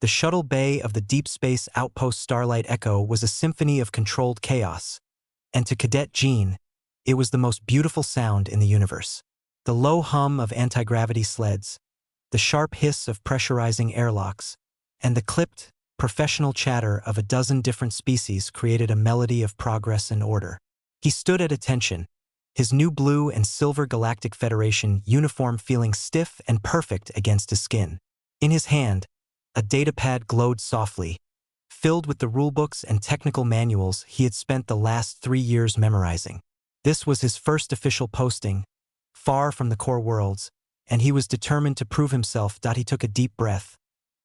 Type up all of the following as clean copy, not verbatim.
The shuttle bay of the deep space outpost Starlight Echo was a symphony of controlled chaos, and to Cadet Jean, it was the most beautiful sound in the universe. The low hum of anti-gravity sleds, the sharp hiss of pressurizing airlocks, and the clipped, professional chatter of a dozen different species created a melody of progress and order. He stood at attention, his new blue and silver Galactic Federation uniform feeling stiff and perfect against his skin. In his hand, a datapad glowed softly, filled with the rulebooks and technical manuals he had spent the last 3 years memorizing. This was his first official posting, far from the core worlds, and he was determined to prove himself. He took a deep breath,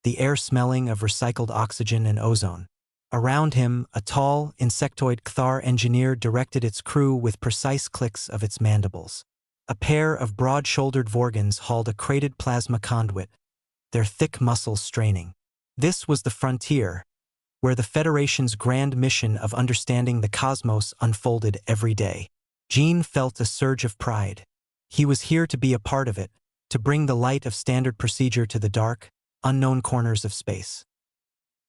the air smelling of recycled oxygen and ozone. Around him, a tall, insectoid Kthar engineer directed its crew with precise clicks of its mandibles. A pair of broad-shouldered Vorgans hauled a crated plasma conduit, their thick muscles straining. This was the frontier, where the Federation's grand mission of understanding the cosmos unfolded every day. Jean felt a surge of pride. He was here to be a part of it, to bring the light of standard procedure to the dark, unknown corners of space.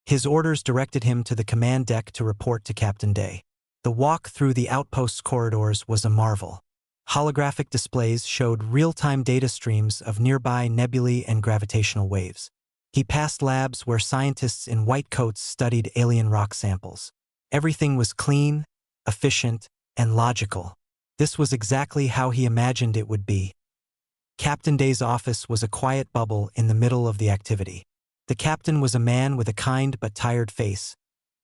His orders directed him to the command deck to report to Captain Day. The walk through the outpost's corridors was a marvel. Holographic displays showed real-time data streams of nearby nebulae and gravitational waves. He passed labs where scientists in white coats studied alien rock samples. Everything was clean, efficient, and logical. This was exactly how he imagined it would be. Captain Day's office was a quiet bubble in the middle of the activity. The captain was a man with a kind but tired face,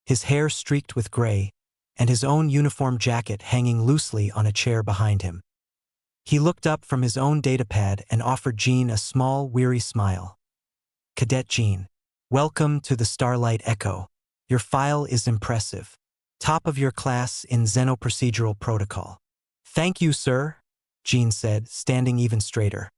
his hair streaked with gray, and his own uniform jacket hanging loosely on a chair behind him. He looked up from his own datapad and offered Jean a small, weary smile. "Cadet Jean, welcome to the Starlight Echo. Your file is impressive. Top of your class in xenoprocedural protocol." "Thank you, sir," Jean said, standing even straighter.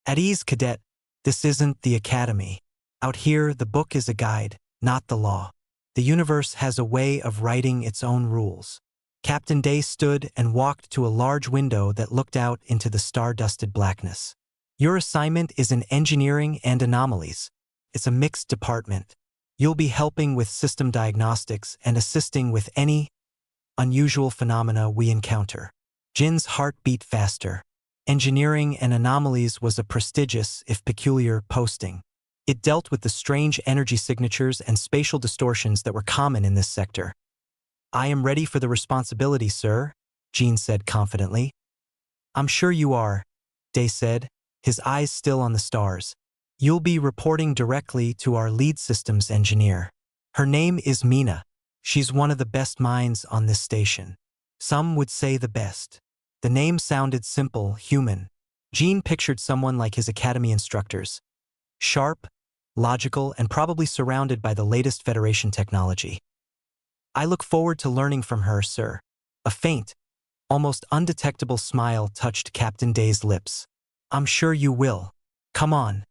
"At ease, Cadet. This isn't the academy. Out here, the book is a guide, not the law. The universe has a way of writing its own rules." Captain Day stood and walked to a large window that looked out into the star-dusted blackness. "Your assignment is in engineering and anomalies. It's a mixed department. You'll be helping with system diagnostics and assisting with any unusual phenomena we encounter." Jin's heart beat faster. Engineering and anomalies was a prestigious, if peculiar, posting. It dealt with the strange energy signatures and spatial distortions that were common in this sector. "I am ready for the responsibility, sir," Jean said confidently. "I'm sure you are," Day said, his eyes still on the stars. "You'll be reporting directly to our lead systems engineer. Her name is Mina. She's one of the best minds on this station. Some would say the best." The name sounded simple, human. Jean pictured someone like his academy instructors. Sharp, logical, and probably surrounded by the latest Federation technology. "I look forward to learning from her, sir." A faint, almost undetectable smile touched Captain Day's lips. "I'm sure you will. Come on.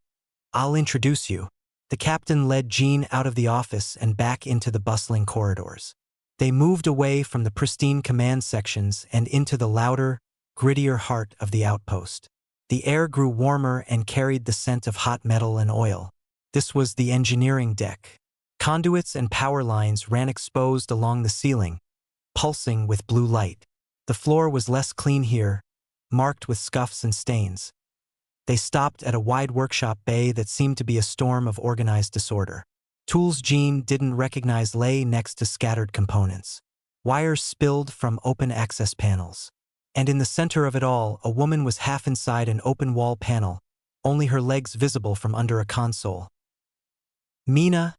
I'll introduce you." The captain led Jean out of the office and back into the bustling corridors. They moved away from the pristine command sections and into the louder, grittier heart of the outpost. The air grew warmer and carried the scent of hot metal and oil. This was the engineering deck. Conduits and power lines ran exposed along the ceiling, pulsing with blue light. The floor was less clean here, marked with scuffs and stains. They stopped at a wide workshop bay that seemed to be a storm of organized disorder. Tools Jean didn't recognize lay next to scattered components. Wires spilled from open access panels. And in the center of it all, a woman was half inside an open wall panel, only her legs visible from under a console. "Mina,"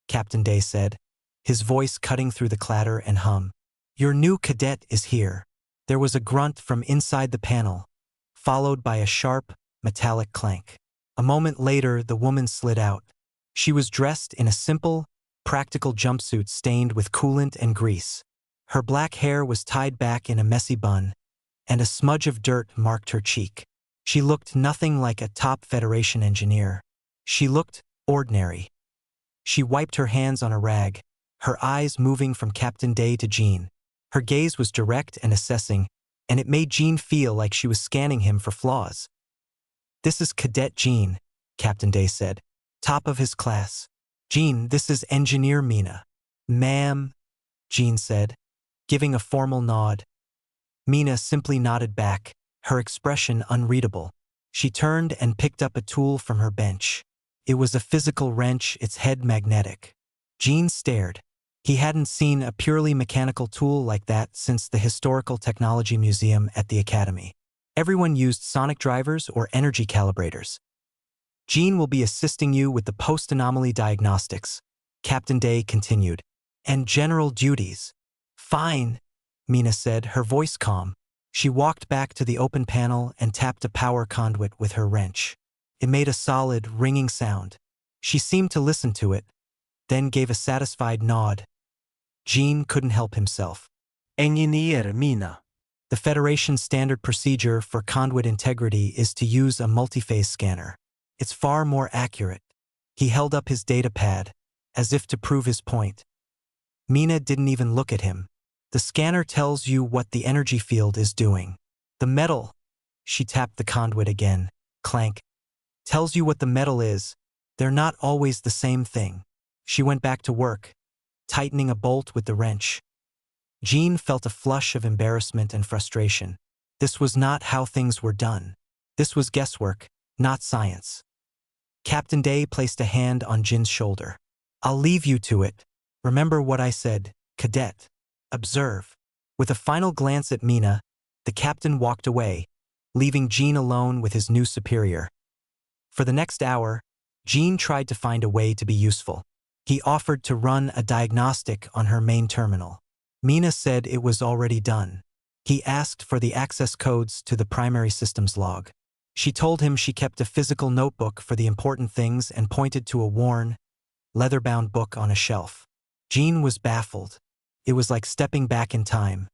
Captain Day said, his voice cutting through the clatter and hum. "Your new cadet is here." There was a grunt from inside the panel, followed by a sharp, metallic clank. A moment later, the woman slid out. She was dressed in a simple, practical jumpsuit stained with coolant and grease. Her black hair was tied back in a messy bun, and a smudge of dirt marked her cheek. She looked nothing like a top Federation engineer. She looked ordinary. She wiped her hands on a rag, her eyes moving from Captain Day to Jean. Her gaze was direct and assessing, and it made Jean feel like she was scanning him for flaws. "This is Cadet Jean," Captain Day said. "Top of his class. "Jean, this is Engineer Mina." "Ma'am," Jean said, giving a formal nod. Mina simply nodded back, her expression unreadable. She turned and picked up a tool from her bench. It was a physical wrench, its head magnetic. Jean stared. He hadn't seen a purely mechanical tool like that since the Historical Technology Museum at the Academy. Everyone used sonic drivers or energy calibrators. "Jean will be assisting you with the post-anomaly diagnostics," Captain Day continued, "and general duties." "Fine," Mina said, her voice calm. She walked back to the open panel and tapped a power conduit with her wrench. It made a solid, ringing sound. She seemed to listen to it, then gave a satisfied nod. Jean couldn't help himself. "Engineer Mina." The Federation's standard procedure for conduit integrity is to use a multiphase scanner. It's far more accurate. He held up his data pad, as if to prove his point. Mina didn't even look at him. "The scanner tells you what the energy field is doing. The metal," she tapped the conduit again, clank, "tells you what the metal is. They're not always the same thing." She went back to work, tightening a bolt with the wrench. Jean felt a flush of embarrassment and frustration. This was not how things were done. This was guesswork, not science. Captain Day placed a hand on Jin's shoulder. "I'll leave you to it. Remember what I said, Cadet. Observe." With a final glance at Mina, the captain walked away, leaving Jean alone with his new superior. For the next hour, Jean tried to find a way to be useful. He offered to run a diagnostic on her main terminal. Mina said it was already done. He asked for the access codes to the primary systems log. She told him she kept a physical notebook for the important things and pointed to a worn, leather-bound book on a shelf. Jean was baffled. It was like stepping back in time.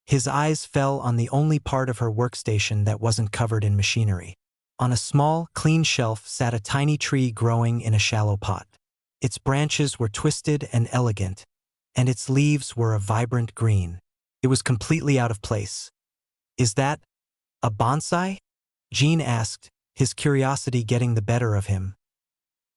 His eyes fell on the only part of her workstation that wasn't covered in machinery. On a small, clean shelf sat a tiny tree growing in a shallow pot. Its branches were twisted and elegant, and its leaves were a vibrant green. It was completely out of place. "Is that a bonsai?" Jean asked, his curiosity getting the better of him.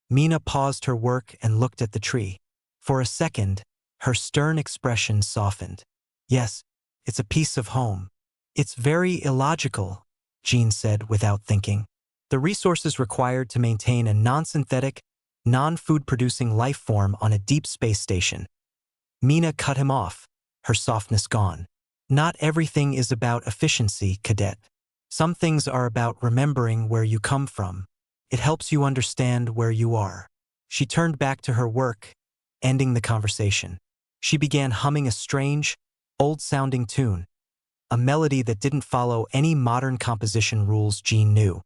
Mina paused her work and looked at the tree. For a second, her stern expression softened. "Yes, it's a piece of home." "It's very illogical," Jean said without thinking. "The resources required to maintain a non-synthetic, non-food-producing life form on a deep space station." Mina cut him off, her softness gone. "Not everything is about efficiency, Cadet. Some things are about remembering where you come from. It helps you understand where you are." She turned back to her work, ending the conversation. She began humming a strange, old-sounding tune, a melody that didn't follow any modern composition rules Jean knew.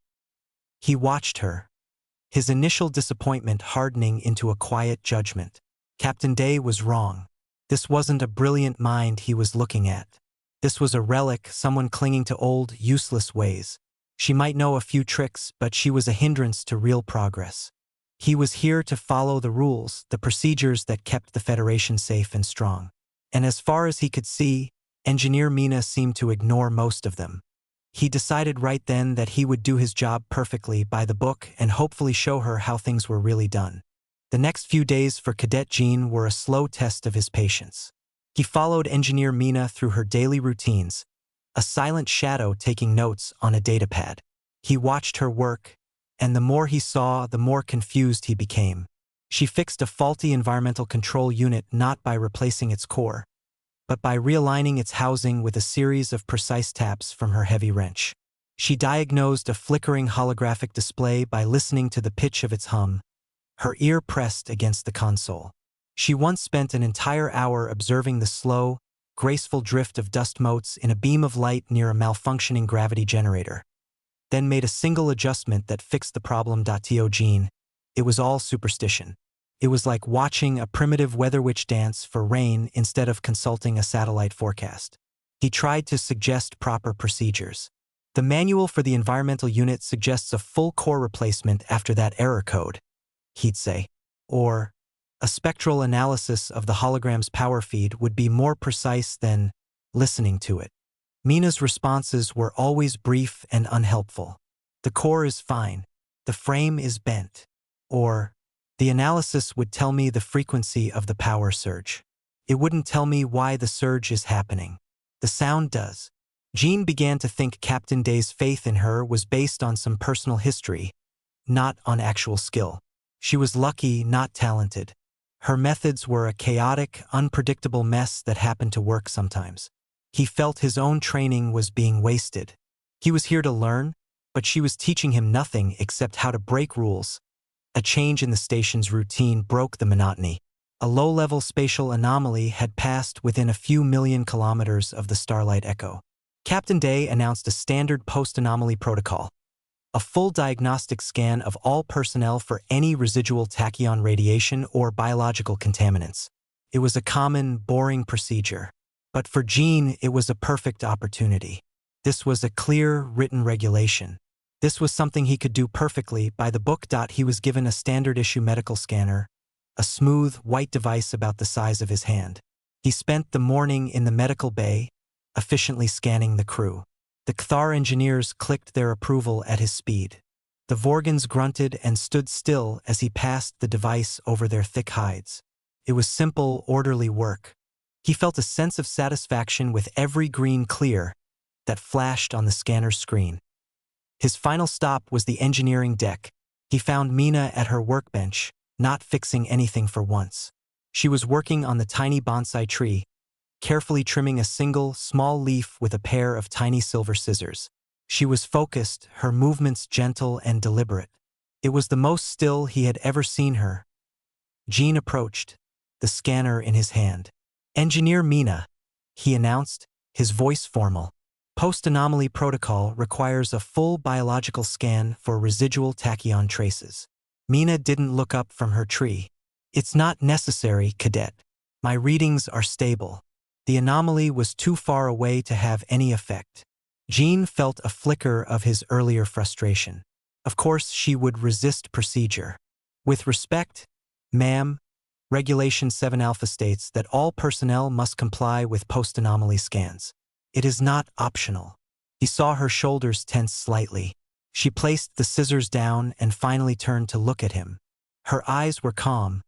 He watched her, his initial disappointment hardening into a quiet judgment. Captain Day was wrong. This wasn't a brilliant mind he was looking at. This was a relic, someone clinging to old, useless ways. She might know a few tricks, but she was a hindrance to real progress. He was here to follow the rules, the procedures that kept the Federation safe and strong. And as far as he could see, Engineer Mina seemed to ignore most of them. He decided right then that he would do his job perfectly by the book and hopefully show her how things were really done. The next few days for Cadet Jean were a slow test of his patience. He followed Engineer Mina through her daily routines, a silent shadow taking notes on a datapad. He watched her work, and the more he saw, the more confused he became. She fixed a faulty environmental control unit not by replacing its core, but by realigning its housing with a series of precise taps from her heavy wrench. She diagnosed a flickering holographic display by listening to the pitch of its hum, her ear pressed against the console. She once spent an entire hour observing the slow, graceful drift of dust motes in a beam of light near a malfunctioning gravity generator, then made a single adjustment that fixed the problem. Jean, it was all superstition. It was like watching a primitive weather witch dance for rain instead of consulting a satellite forecast. He tried to suggest proper procedures. "The manual for the environmental unit suggests a full core replacement after that error code," he'd say. Or, "A spectral analysis of the hologram's power feed would be more precise than listening to it." Mina's responses were always brief and unhelpful. "The core is fine. The frame is bent." Or, The analysis would tell me the frequency of the power surge. It wouldn't tell me why the surge is happening. The sound does. Jean began to think Captain Day's faith in her was based on some personal history, not on actual skill. She was lucky, not talented. Her methods were a chaotic, unpredictable mess that happened to work sometimes. He felt his own training was being wasted. He was here to learn, but she was teaching him nothing except how to break rules. A change in the station's routine broke the monotony. A low-level spatial anomaly had passed within a few million kilometers of the Starlight Echo. Captain Day announced a standard post-anomaly protocol, a full diagnostic scan of all personnel for any residual tachyon radiation or biological contaminants. It was a common, boring procedure. But for Jean, it was a perfect opportunity. This was a clear, written regulation. This was something he could do perfectly by the book. He was given a standard-issue medical scanner, a smooth, white device about the size of his hand. He spent the morning in the medical bay, efficiently scanning the crew. The Kthar engineers clicked their approval at his speed. The Vorgans grunted and stood still as he passed the device over their thick hides. It was simple, orderly work. He felt a sense of satisfaction with every green clear that flashed on the scanner's screen. His final stop was the engineering deck. He found Mina at her workbench, not fixing anything for once. She was working on the tiny bonsai tree, carefully trimming a single, small leaf with a pair of tiny silver scissors. She was focused, her movements gentle and deliberate. It was the most still he had ever seen her. Jean approached, the scanner in his hand. "Engineer Mina," he announced, his voice formal. "Post-anomaly protocol requires a full biological scan for residual tachyon traces." Mina didn't look up from her tree. "It's not necessary, Cadet. My readings are stable." The anomaly was too far away to have any effect. Jean felt a flicker of his earlier frustration. Of course, she would resist procedure. "With respect, ma'am, Regulation 7 Alpha states that all personnel must comply with post-anomaly scans. It is not optional." He saw her shoulders tense slightly. She placed the scissors down and finally turned to look at him. Her eyes were calm,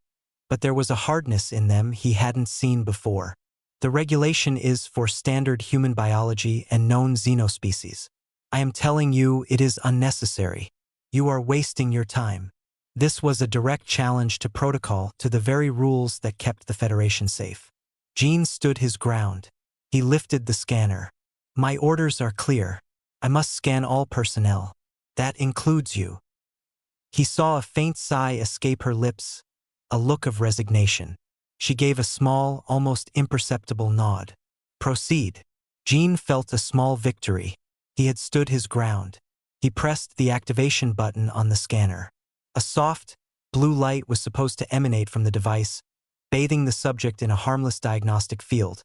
but there was a hardness in them he hadn't seen before. "The regulation is for standard human biology and known xenospecies. I am telling you it is unnecessary. You are wasting your time." This was a direct challenge to protocol, to the very rules that kept the Federation safe. Jean stood his ground. He lifted the scanner. "My orders are clear. I must scan all personnel. That includes you." He saw a faint sigh escape her lips, a look of resignation. She gave a small, almost imperceptible nod. "Proceed." Jean felt a small victory. He had stood his ground. He pressed the activation button on the scanner. A soft, blue light was supposed to emanate from the device, bathing the subject in a harmless diagnostic field.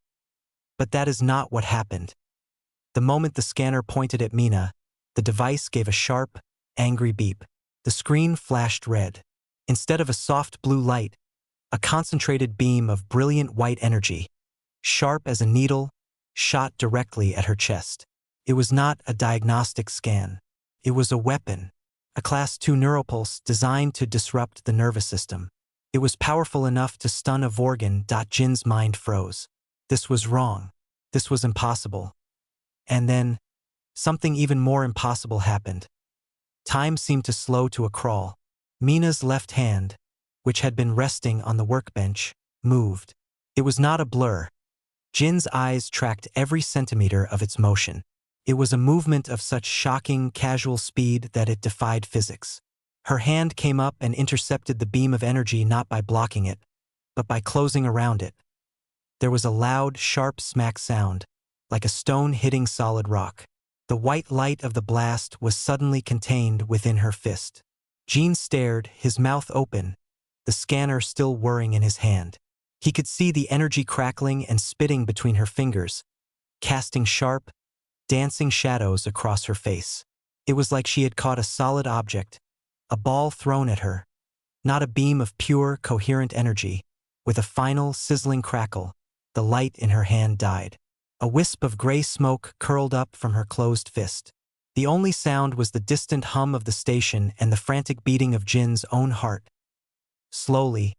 But that is not what happened. The moment the scanner pointed at Mina, the device gave a sharp, angry beep. The screen flashed red. Instead of a soft blue light, a concentrated beam of brilliant white energy, sharp as a needle, shot directly at her chest. It was not a diagnostic scan. It was a weapon. A Class 2 neuropulse designed to disrupt the nervous system. It was powerful enough to stun a Vorgan. Jin's mind froze. This was wrong. This was impossible. And then, something even more impossible happened. Time seemed to slow to a crawl. Mina's left hand, which had been resting on the workbench, moved. It was not a blur. Jin's eyes tracked every centimeter of its motion. It was a movement of such shocking, casual speed that it defied physics. Her hand came up and intercepted the beam of energy not by blocking it, but by closing around it. There was a loud, sharp smack sound, like a stone hitting solid rock. The white light of the blast was suddenly contained within her fist. Jean stared, his mouth open, the scanner still whirring in his hand. He could see the energy crackling and spitting between her fingers, casting sharp, dancing shadows across her face. It was like she had caught a solid object, a ball thrown at her, not a beam of pure, coherent energy. With a final, sizzling crackle, the light in her hand died. A wisp of gray smoke curled up from her closed fist. The only sound was the distant hum of the station and the frantic beating of Jin's own heart. Slowly,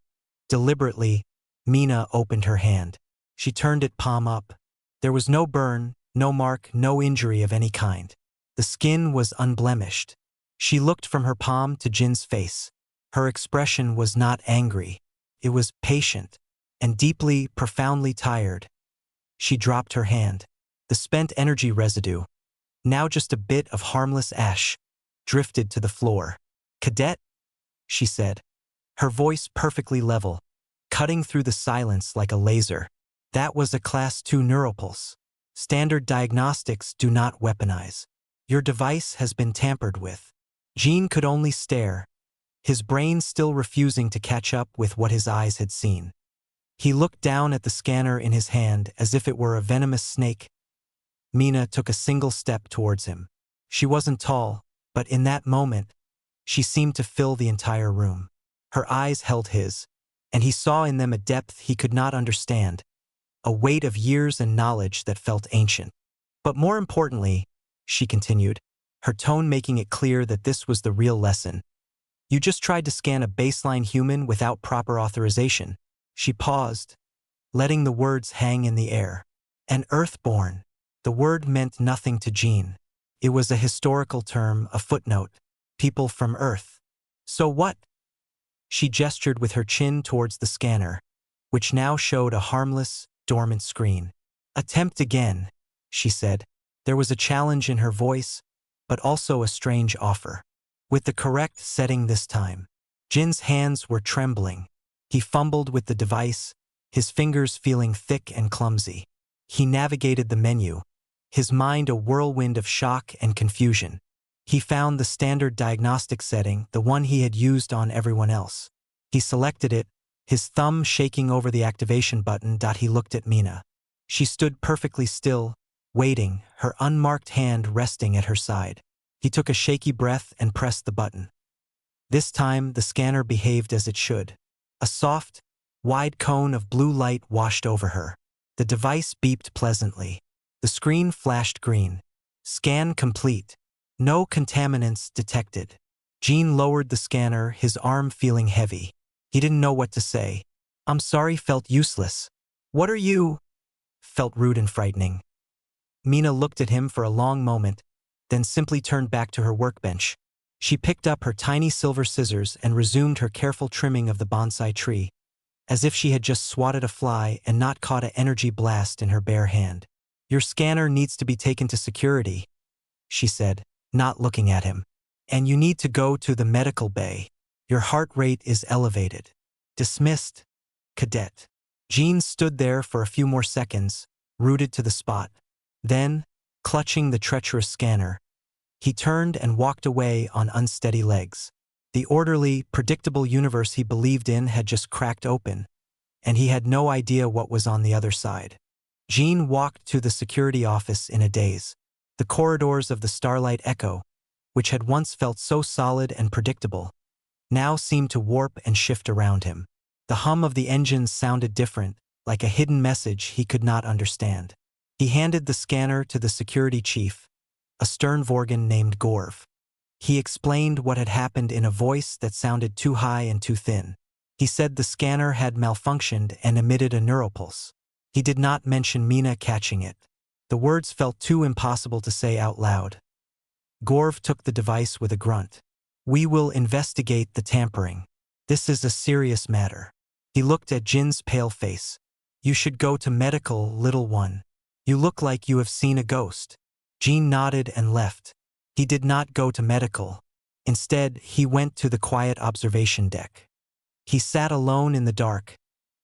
deliberately, Mina opened her hand. She turned it palm up. There was no burn, no mark, no injury of any kind. The skin was unblemished. She looked from her palm to Jin's face. Her expression was not angry. It was patient and deeply, profoundly tired. She dropped her hand. The spent energy residue, now just a bit of harmless ash, drifted to the floor. "Cadet," she said, her voice perfectly level, cutting through the silence like a laser. "That was a Class 2 neuropulse. Standard diagnostics do not weaponize. Your device has been tampered with." Jean could only stare, his brain still refusing to catch up with what his eyes had seen. He looked down at the scanner in his hand as if it were a venomous snake. Mina took a single step towards him. She wasn't tall, but in that moment, she seemed to fill the entire room. Her eyes held his, and he saw in them a depth he could not understand, a weight of years and knowledge that felt ancient. "But more importantly," she continued, her tone making it clear that this was the real lesson, "you just tried to scan a baseline human without proper authorization." She paused, letting the words hang in the air. "An Earthborn." The word meant nothing to Jean. It was a historical term, a footnote. People from Earth. "So what?" She gestured with her chin towards the scanner, which now showed a harmless, dormant screen. "Attempt again," she said. There was a challenge in her voice, but also a strange offer. "With the correct setting this time." Jin's hands were trembling. He fumbled with the device, his fingers feeling thick and clumsy. He navigated the menu, his mind a whirlwind of shock and confusion. He found the standard diagnostic setting, the one he had used on everyone else. He selected it, his thumb shaking over the activation button. He looked at Mina. She stood perfectly still, waiting, her unmarked hand resting at her side. He took a shaky breath and pressed the button. This time, the scanner behaved as it should. A soft, wide cone of blue light washed over her. The device beeped pleasantly. The screen flashed green. "Scan complete. No contaminants detected." Jean lowered the scanner, his arm feeling heavy. He didn't know what to say. "I'm sorry" felt useless. "What are you?" felt rude and frightening. Mina looked at him for a long moment, then simply turned back to her workbench. She picked up her tiny silver scissors and resumed her careful trimming of the bonsai tree, as if she had just swatted a fly and not caught an energy blast in her bare hand. "Your scanner needs to be taken to security," she said, not looking at him. "And you need to go to the medical bay. Your heart rate is elevated." "Dismissed, Cadet." Jean stood there for a few more seconds, rooted to the spot. Then, clutching the treacherous scanner, he turned and walked away on unsteady legs. The orderly, predictable universe he believed in had just cracked open, and he had no idea what was on the other side. Jean walked to the security office in a daze. The corridors of the Starlight Echo, which had once felt so solid and predictable, now seemed to warp and shift around him. The hum of the engines sounded different, like a hidden message he could not understand. He handed the scanner to the security chief, a stern Vorgan named Gorv. He explained what had happened in a voice that sounded too high and too thin. He said the scanner had malfunctioned and emitted a neuropulse. He did not mention Mina catching it. The words felt too impossible to say out loud. Gorv took the device with a grunt. "We will investigate the tampering. This is a serious matter." He looked at Jin's pale face. "You should go to medical, little one. You look like you have seen a ghost." Jean nodded and left. He did not go to medical. Instead, he went to the quiet observation deck. He sat alone in the dark,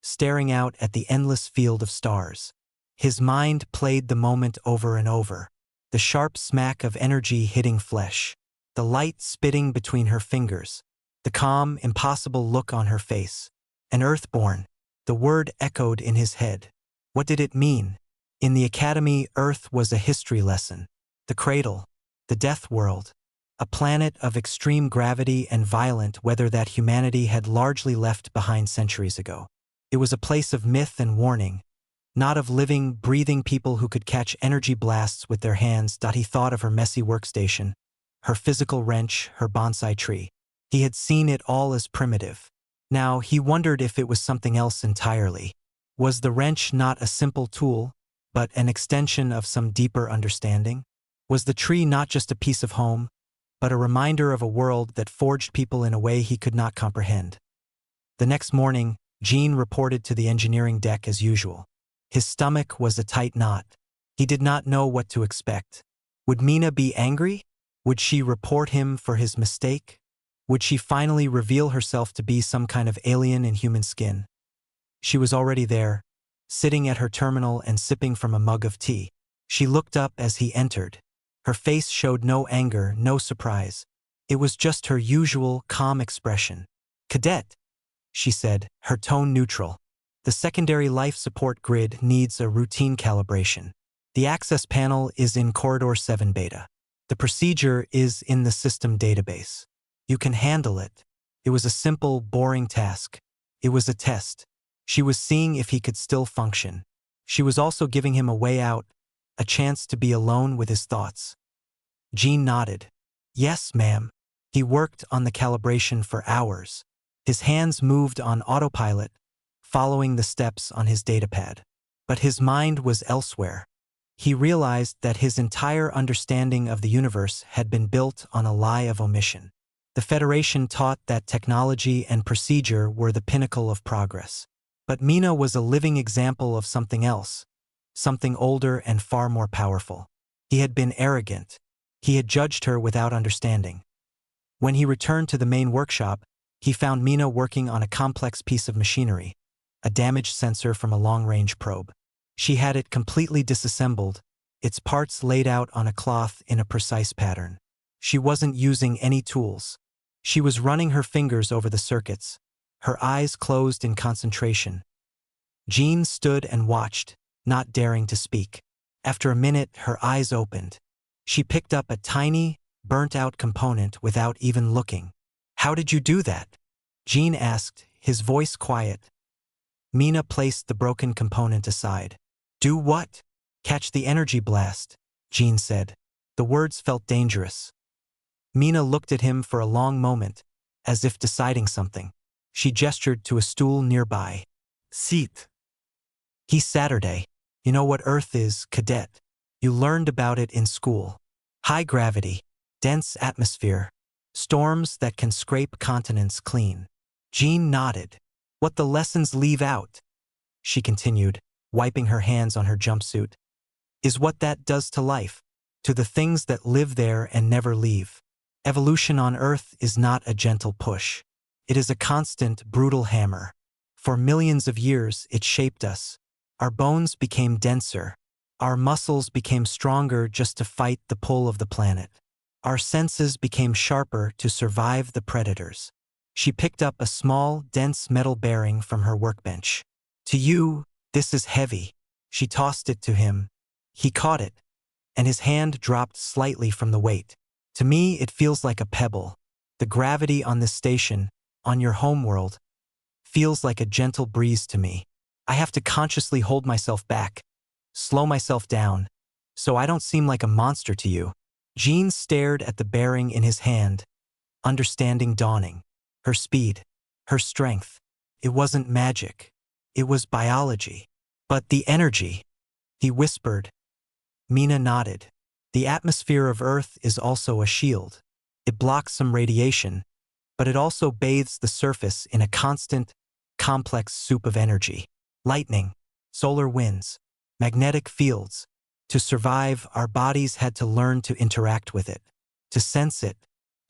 staring out at the endless field of stars. His mind played the moment over and over. The sharp smack of energy hitting flesh, the light spitting between her fingers, the calm, impossible look on her face. An Earthborn. The word echoed in his head. What did it mean? In the academy, Earth was a history lesson. The cradle, the death world, a planet of extreme gravity and violent weather that humanity had largely left behind centuries ago. It was a place of myth and warning, not of living, breathing people who could catch energy blasts with their hands. He thought of her messy workstation, her physical wrench, her bonsai tree. He had seen it all as primitive. Now, he wondered if it was something else entirely. Was the wrench not a simple tool, but an extension of some deeper understanding? Was the tree not just a piece of home, but a reminder of a world that forged people in a way he could not comprehend? The next morning, Gene reported to the engineering deck as usual. His stomach was a tight knot. He did not know what to expect. Would Mina be angry? Would she report him for his mistake? Would she finally reveal herself to be some kind of alien in human skin? She was already there, sitting at her terminal and sipping from a mug of tea. She looked up as he entered. Her face showed no anger, no surprise. It was just her usual, calm expression. "Cadet," she said, her tone neutral. "The secondary life support grid needs a routine calibration. The access panel is in Corridor 7 Beta. The procedure is in the system database. You can handle it." It was a simple, boring task. It was a test. She was seeing if he could still function. She was also giving him a way out, a chance to be alone with his thoughts. Gene nodded. "Yes, ma'am." He worked on the calibration for hours. His hands moved on autopilot, following the steps on his datapad. But his mind was elsewhere. He realized that his entire understanding of the universe had been built on a lie of omission. The Federation taught that technology and procedure were the pinnacle of progress. But Mina was a living example of something else, something older and far more powerful. He had been arrogant. He had judged her without understanding. When he returned to the main workshop, he found Mina working on a complex piece of machinery, a damaged sensor from a long-range probe. She had it completely disassembled, its parts laid out on a cloth in a precise pattern. She wasn't using any tools. She was running her fingers over the circuits, her eyes closed in concentration. Gene stood and watched, not daring to speak. After a minute, her eyes opened. She picked up a tiny, burnt-out component without even looking. "How did you do that?" Gene asked, his voice quiet. Mina placed the broken component aside. "Do what?" "Catch the energy blast," Gene said. The words felt dangerous. Mina looked at him for a long moment, as if deciding something. She gestured to a stool nearby. "Seat." "He's Saturday. You know what Earth is, Cadet. You learned about it in school. High gravity, dense atmosphere, storms that can scrape continents clean." Gene nodded. "What the lessons leave out," she continued, wiping her hands on her jumpsuit, "is what that does to life, to the things that live there and never leave. Evolution on Earth is not a gentle push. It is a constant, brutal hammer. For millions of years, it shaped us. Our bones became denser. Our muscles became stronger just to fight the pull of the planet. Our senses became sharper to survive the predators." She picked up a small, dense metal bearing from her workbench. "To you, this is heavy." She tossed it to him. He caught it, and his hand dropped slightly from the weight. "To me, it feels like a pebble. The gravity on this station, on your homeworld, feels like a gentle breeze to me. I have to consciously hold myself back, slow myself down, so I don't seem like a monster to you." Gene stared at the bearing in his hand, understanding dawning. Her speed, her strength. It wasn't magic. It was biology. "But the energy," he whispered. Mina nodded. "The atmosphere of Earth is also a shield. It blocks some radiation, but it also bathes the surface in a constant, complex soup of energy. Lightning, solar winds, magnetic fields. To survive, our bodies had to learn to interact with it, to sense it,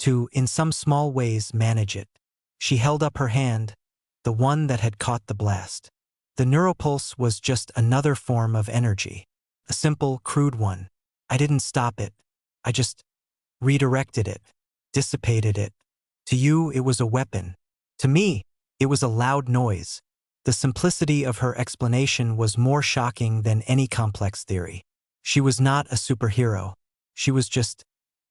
to, in some small ways, manage it." She held up her hand, the one that had caught the blast. The neuropulse was just another form of energy, a simple, crude one. "I didn't stop it. I just redirected it, dissipated it. To you, it was a weapon. To me, it was a loud noise." The simplicity of her explanation was more shocking than any complex theory. She was not a superhero. She was just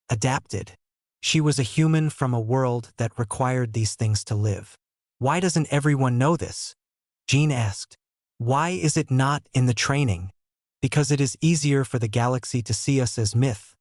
adapted. She was a human from a world that required these things to live. "Why doesn't everyone know this?" Gene asked. "Why is it not in the training?" "Because it is easier for the galaxy to see us as myth,"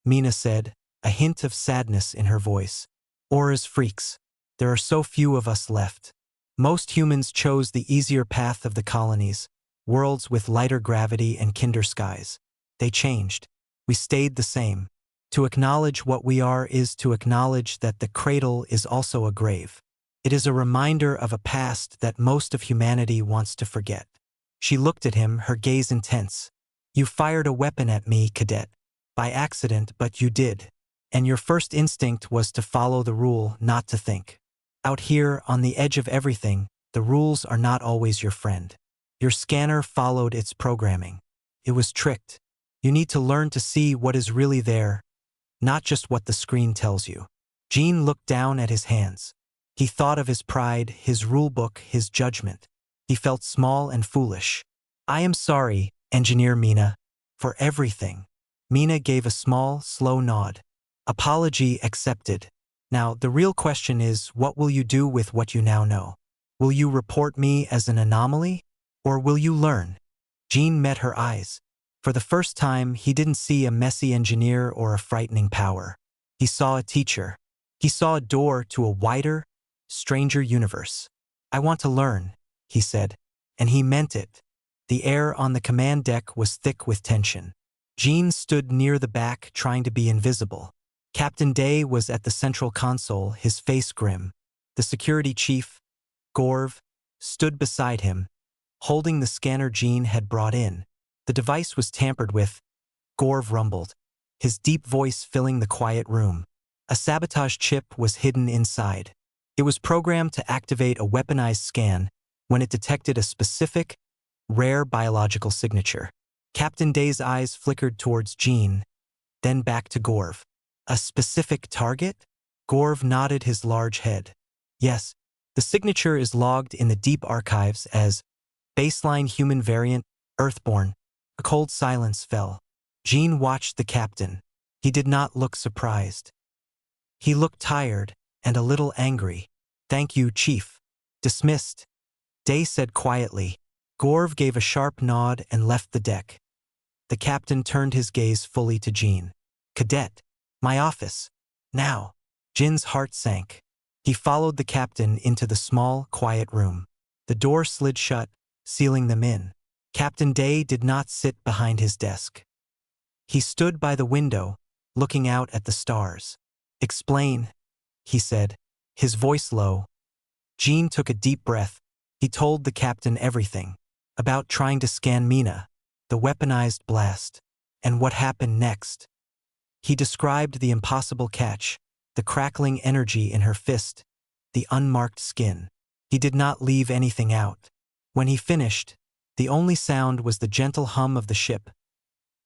Mina said, a hint of sadness in her voice. "Or as freaks. There are so few of us left." Most humans chose the easier path of the colonies, worlds with lighter gravity and kinder skies. They changed. We stayed the same. To acknowledge what we are is to acknowledge that the cradle is also a grave. It is a reminder of a past that most of humanity wants to forget. She looked at him, her gaze intense. You fired a weapon at me, Cadet. By accident, but you did. And your first instinct was to follow the rule, not to think. Out here, on the edge of everything, the rules are not always your friend. Your scanner followed its programming. It was tricked. You need to learn to see what is really there, not just what the screen tells you. Gene looked down at his hands. He thought of his pride, his rulebook, his judgment. He felt small and foolish. I am sorry, Engineer Mina, for everything. Mina gave a small, slow nod. Apology accepted. Now, the real question is, what will you do with what you now know? Will you report me as an anomaly? Or will you learn? Gene met her eyes. For the first time, he didn't see a messy engineer or a frightening power. He saw a teacher. He saw a door to a wider, stranger universe. I want to learn, he said. And he meant it. The air on the command deck was thick with tension. Gene stood near the back, trying to be invisible. Captain Day was at the central console, his face grim. The security chief, Gorv, stood beside him, holding the scanner Gene had brought in. The device was tampered with, Gorv rumbled, his deep voice filling the quiet room. A sabotage chip was hidden inside. It was programmed to activate a weaponized scan when it detected a specific, rare biological signature. Captain Day's eyes flickered towards Gene, then back to Gorv. A specific target? Gorv nodded his large head. Yes, the signature is logged in the deep archives as baseline human variant, Earthborn. A cold silence fell. Gene watched the captain. He did not look surprised. He looked tired and a little angry. Thank you, Chief. Dismissed. Day said quietly. Gorv gave a sharp nod and left the deck. The captain turned his gaze fully to Gene. Cadet. My office. Now. Jin's heart sank. He followed the captain into the small, quiet room. The door slid shut, sealing them in. Captain Day did not sit behind his desk. He stood by the window, looking out at the stars. Explain, he said, his voice low. Gene took a deep breath. He told the captain everything. About trying to scan Mina, the weaponized blast, and what happened next. He described the impossible catch, the crackling energy in her fist, the unmarked skin. He did not leave anything out. When he finished, the only sound was the gentle hum of the ship.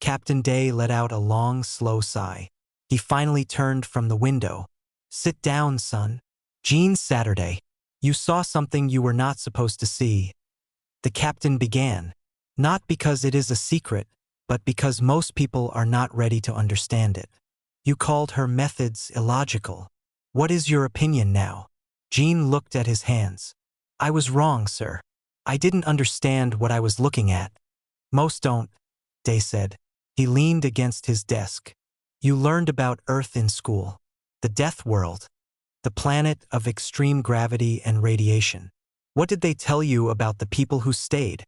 Captain Day let out a long, slow sigh. He finally turned from the window. Sit down, son. Gene Saturday. You saw something you were not supposed to see. The captain began. Not because it is a secret, but because most people are not ready to understand it. You called her methods illogical. What is your opinion now? Gene looked at his hands. I was wrong, sir. I didn't understand what I was looking at. Most don't, Day said. He leaned against his desk. You learned about Earth in school. The death world. The planet of extreme gravity and radiation. What did they tell you about the people who stayed?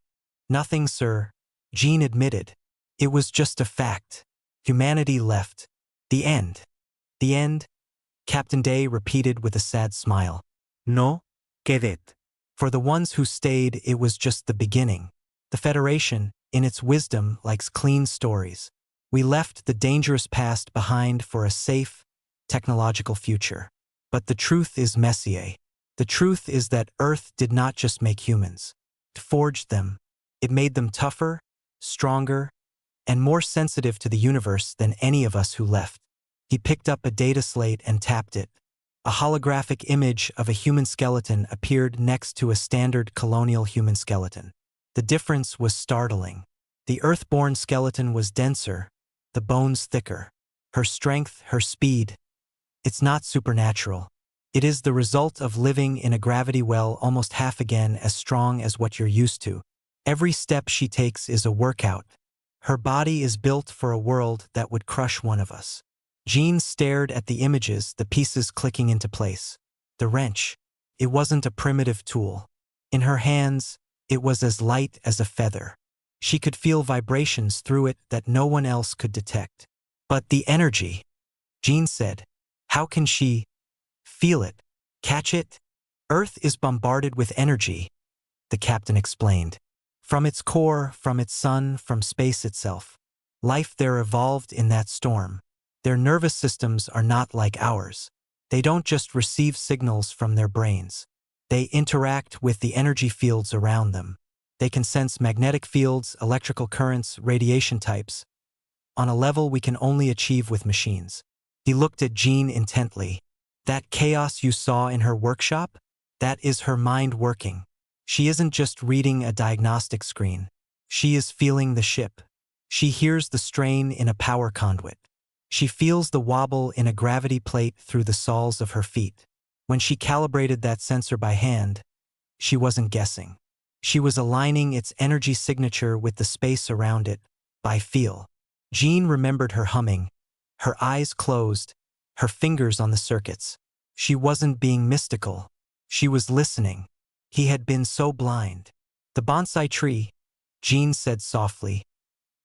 Nothing, sir, Gene admitted. It was just a fact. Humanity left. The end. The end? Captain Day repeated with a sad smile. No, Cadet. For the ones who stayed, it was just the beginning. The Federation, in its wisdom, likes clean stories. We left the dangerous past behind for a safe, technological future. But the truth is Messier. The truth is that Earth did not just make humans. It forged them. It made them tougher, stronger, and more sensitive to the universe than any of us who left. He picked up a data slate and tapped it. A holographic image of a human skeleton appeared next to a standard colonial human skeleton. The difference was startling. The Earthborn skeleton was denser, the bones thicker. Her strength, her speed. It's not supernatural. It is the result of living in a gravity well almost half again as strong as what you're used to. Every step she takes is a workout. Her body is built for a world that would crush one of us. Gene stared at the images, the pieces clicking into place. The wrench. It wasn't a primitive tool. In her hands, it was as light as a feather. She could feel vibrations through it that no one else could detect. But the energy, Jean said. How can she feel it? Catch it? Earth is bombarded with energy, the captain explained. From its core, from its sun, from space itself. Life there evolved in that storm. Their nervous systems are not like ours. They don't just receive signals from their brains. They interact with the energy fields around them. They can sense magnetic fields, electrical currents, radiation types, on a level we can only achieve with machines. He looked at Jean intently. That chaos you saw in her workshop? That is her mind working. She isn't just reading a diagnostic screen. She is feeling the ship. She hears the strain in a power conduit. She feels the wobble in a gravity plate through the soles of her feet. When she calibrated that sensor by hand, she wasn't guessing. She was aligning its energy signature with the space around it, by feel. Jean remembered her humming, her eyes closed, her fingers on the circuits. She wasn't being mystical. She was listening. He had been so blind. The bonsai tree, Jean said softly.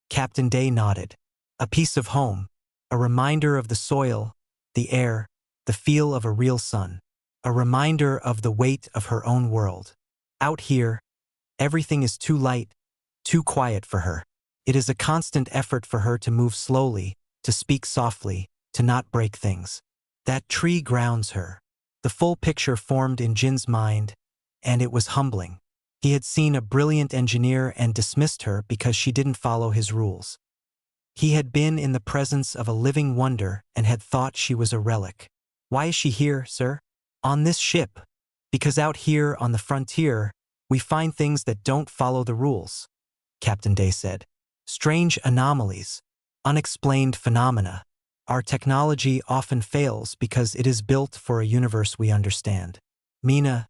Captain Day nodded. A piece of home, a reminder of the soil, the air, the feel of a real sun, a reminder of the weight of her own world. Out here, everything is too light, too quiet for her. It is a constant effort for her to move slowly, to speak softly, to not break things. That tree grounds her. The full picture formed in Jin's mind, and it was humbling. He had seen a brilliant engineer and dismissed her because she didn't follow his rules. He had been in the presence of a living wonder and had thought she was a relic. Why is she here, sir? On this ship? Because out here on the frontier, we find things that don't follow the rules, Captain Day said. Strange anomalies, unexplained phenomena. Our technology often fails because it is built for a universe we understand. Mina,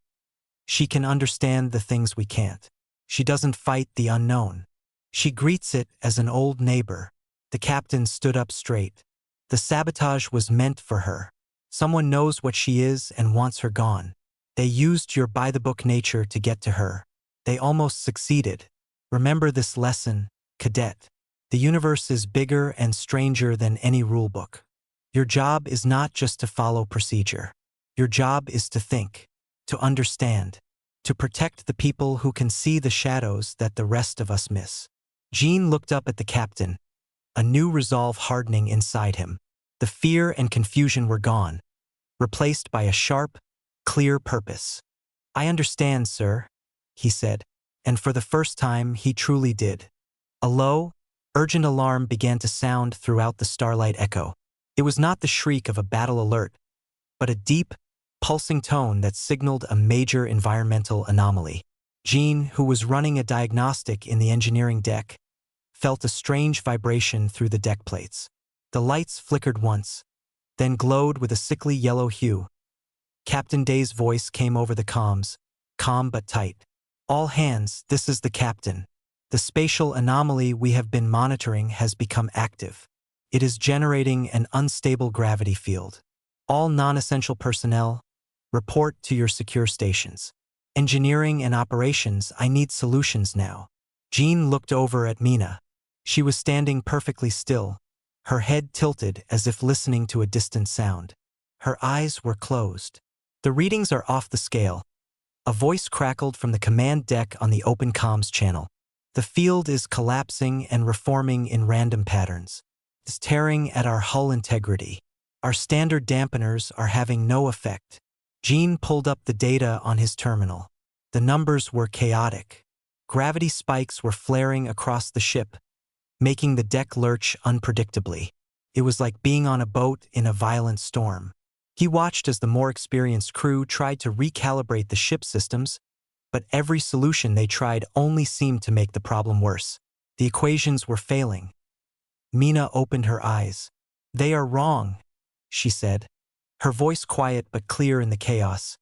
she can understand the things we can't. She doesn't fight the unknown. She greets it as an old neighbor. The captain stood up straight. The sabotage was meant for her. Someone knows what she is and wants her gone. They used your by-the-book nature to get to her. They almost succeeded. Remember this lesson, Cadet. The universe is bigger and stranger than any rulebook. Your job is not just to follow procedure. Your job is to think, to understand, to protect the people who can see the shadows that the rest of us miss. Jean looked up at the captain, a new resolve hardening inside him. The fear and confusion were gone, replaced by a sharp, clear purpose. I understand, sir, he said, and for the first time he truly did. A low, urgent alarm began to sound throughout the starlight echo. It was not the shriek of a battle alert, but a deep, pulsing tone that signaled a major environmental anomaly. Jean, who was running a diagnostic in the engineering deck, felt a strange vibration through the deck plates. The lights flickered once, then glowed with a sickly yellow hue. Captain Day's voice came over the comms, calm but tight. All hands, this is the captain. The spatial anomaly we have been monitoring has become active. It is generating an unstable gravity field. All non-essential personnel, report to your secure stations. Engineering and operations, I need solutions now. Jean looked over at Mina. She was standing perfectly still, her head tilted as if listening to a distant sound. Her eyes were closed. The readings are off the scale. A voice crackled from the command deck on the open comms channel. The field is collapsing and reforming in random patterns. It's tearing at our hull integrity. Our standard dampeners are having no effect. Jean pulled up the data on his terminal. The numbers were chaotic. Gravity spikes were flaring across the ship, making the deck lurch unpredictably. It was like being on a boat in a violent storm. He watched as the more experienced crew tried to recalibrate the ship systems, but every solution they tried only seemed to make the problem worse. The equations were failing. Mina opened her eyes. They are wrong, she said, her voice quiet but clear in the chaos.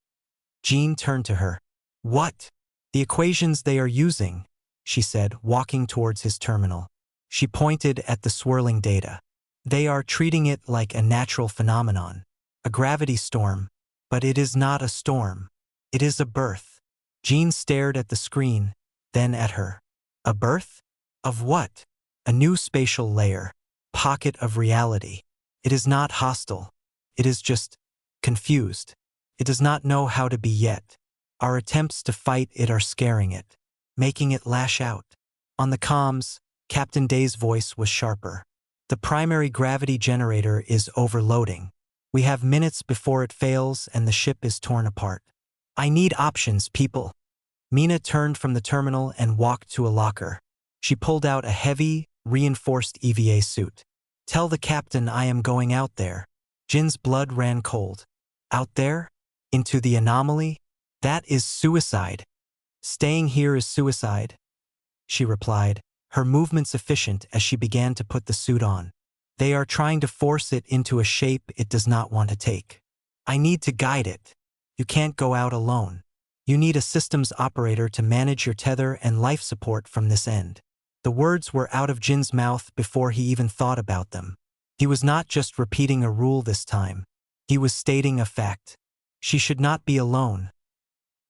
Jean turned to her. What? The equations they are using, she said, walking towards his terminal. She pointed at the swirling data. They are treating it like a natural phenomenon, a gravity storm, but it is not a storm. It is a birth. Jean stared at the screen, then at her. A birth? Of what? A new spatial layer. Pocket of reality. It is not hostile. It is just confused. It does not know how to be yet. Our attempts to fight it are scaring it, making it lash out. On the comms, Captain Day's voice was sharper. The primary gravity generator is overloading. We have minutes before it fails and the ship is torn apart. I need options, people. Mina turned from the terminal and walked to a locker. She pulled out a heavy, reinforced EVA suit. Tell the captain I am going out there. Jin's blood ran cold. Out there? Into the anomaly? That is suicide. Staying here is suicide, she replied, her movements efficient as she began to put the suit on. They are trying to force it into a shape it does not want to take. I need to guide it. You can't go out alone. You need a systems operator to manage your tether and life support from this end. The words were out of Jin's mouth before he even thought about them. He was not just repeating a rule this time. He was stating a fact. She should not be alone.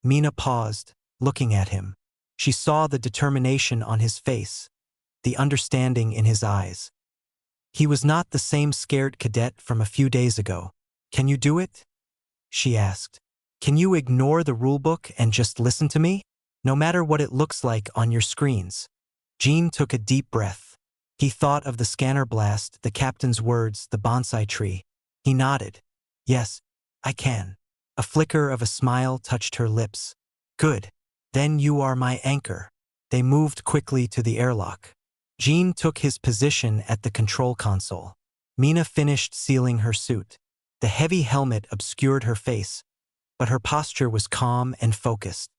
Mina paused, looking at him. She saw the determination on his face, the understanding in his eyes. He was not the same scared cadet from a few days ago. Can you do it? She asked. Can you ignore the rulebook and just listen to me? No matter what it looks like on your screens. Jean took a deep breath. He thought of the scanner blast, the captain's words, the bonsai tree. He nodded. Yes, I can. A flicker of a smile touched her lips. Good. Then you are my anchor. They moved quickly to the airlock. Jean took his position at the control console. Mina finished sealing her suit. The heavy helmet obscured her face, but her posture was calm and focused.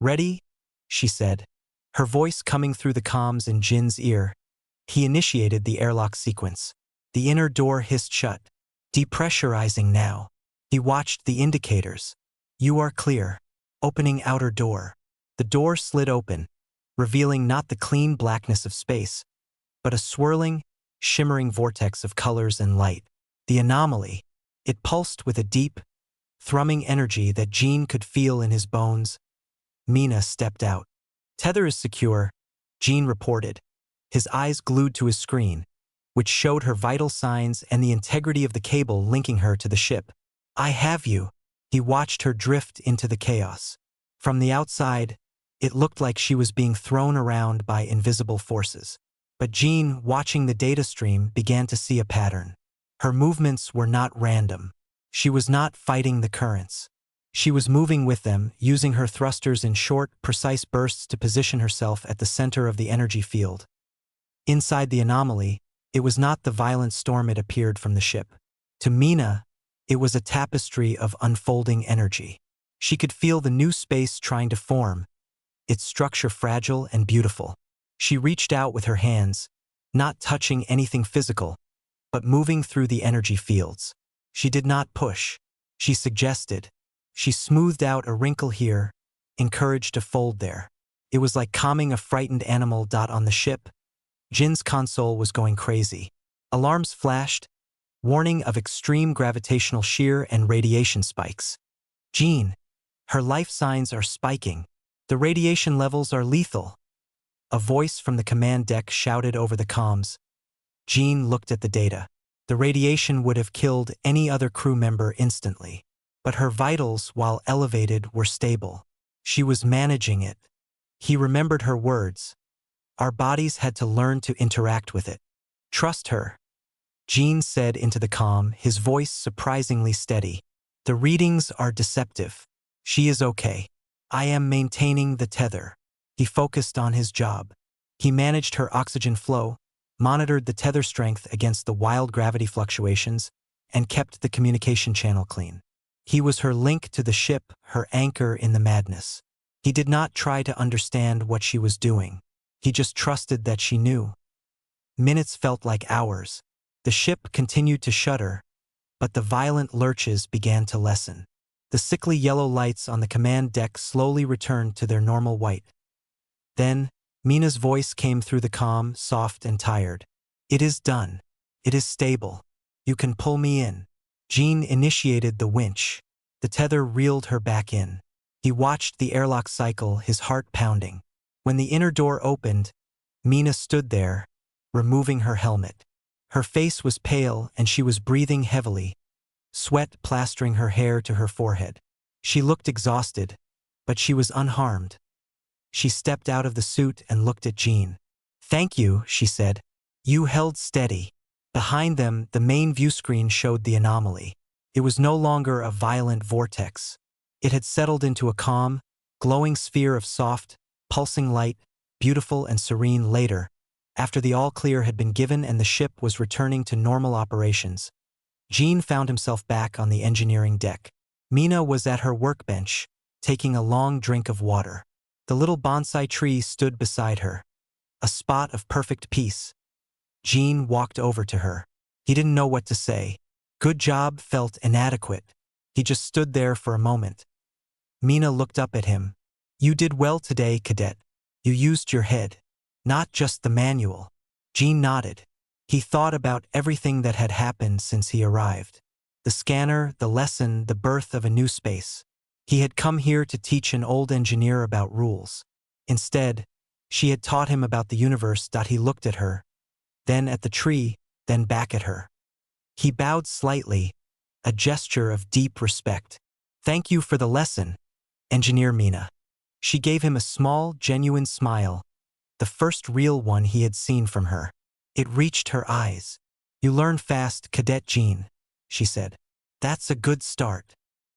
Ready? She said, her voice coming through the comms in Jin's ear. He initiated the airlock sequence. The inner door hissed shut. Depressurizing now. He watched the indicators. You are clear. Opening outer door. The door slid open, revealing not the clean blackness of space, but a swirling, shimmering vortex of colors and light. The anomaly. It pulsed with a deep, thrumming energy that Jean could feel in his bones. Mina stepped out. Tether is secure, Jean reported, his eyes glued to his screen, which showed her vital signs and the integrity of the cable linking her to the ship. I have you. He watched her drift into the chaos. From the outside, it looked like she was being thrown around by invisible forces. But Jean, watching the data stream, began to see a pattern. Her movements were not random. She was not fighting the currents. She was moving with them, using her thrusters in short, precise bursts to position herself at the center of the energy field. Inside the anomaly, it was not the violent storm it appeared from the ship. To Mina, it was a tapestry of unfolding energy. She could feel the new space trying to form, its structure fragile and beautiful. She reached out with her hands, not touching anything physical, but moving through the energy fields. She did not push. She suggested. She smoothed out a wrinkle here, encouraged a fold there. It was like calming a frightened animal. On the ship, Jin's console was going crazy. Alarms flashed, warning of extreme gravitational shear and radiation spikes. Jean, her life signs are spiking. The radiation levels are lethal. A voice from the command deck shouted over the comms. Jean looked at the data. The radiation would have killed any other crew member instantly. But her vitals, while elevated, were stable. She was managing it. He remembered her words. Our bodies had to learn to interact with it. Trust her, Jean said into the comm, his voice surprisingly steady. The readings are deceptive. She is okay. I am maintaining the tether. He focused on his job. He managed her oxygen flow, monitored the tether strength against the wild gravity fluctuations, and kept the communication channel clean. He was her link to the ship, her anchor in the madness. He did not try to understand what she was doing. He just trusted that she knew. Minutes felt like hours. The ship continued to shudder, but the violent lurches began to lessen. The sickly yellow lights on the command deck slowly returned to their normal white. Then, Mina's voice came through the comm, soft and tired. It is done. It is stable. You can pull me in. Jean initiated the winch. The tether reeled her back in. He watched the airlock cycle, his heart pounding. When the inner door opened, Mina stood there, removing her helmet. Her face was pale and she was breathing heavily, sweat plastering her hair to her forehead. She looked exhausted, but she was unharmed. She stepped out of the suit and looked at Jean. "Thank you," she said. "You held steady." Behind them, the main view screen showed the anomaly. It was no longer a violent vortex. It had settled into a calm, glowing sphere of soft, pulsing light, beautiful and serene. Later, after the all-clear had been given and the ship was returning to normal operations, Jean found himself back on the engineering deck. Mina was at her workbench, taking a long drink of water. The little bonsai tree stood beside her, a spot of perfect peace. Jean walked over to her. He didn't know what to say. "Good job" felt inadequate. He just stood there for a moment. Mina looked up at him. "You did well today, Cadet. You used your head, not just the manual." Jean nodded. He thought about everything that had happened since he arrived. The scanner, the lesson, the birth of a new space. He had come here to teach an old engineer about rules. Instead, she had taught him about the universe. He looked at her, then at the tree, then back at her. He bowed slightly, a gesture of deep respect. "Thank you for the lesson, Engineer Mina." She gave him a small, genuine smile, the first real one he had seen from her. It reached her eyes. "You learn fast, Cadet Jean," she said. "That's a good start."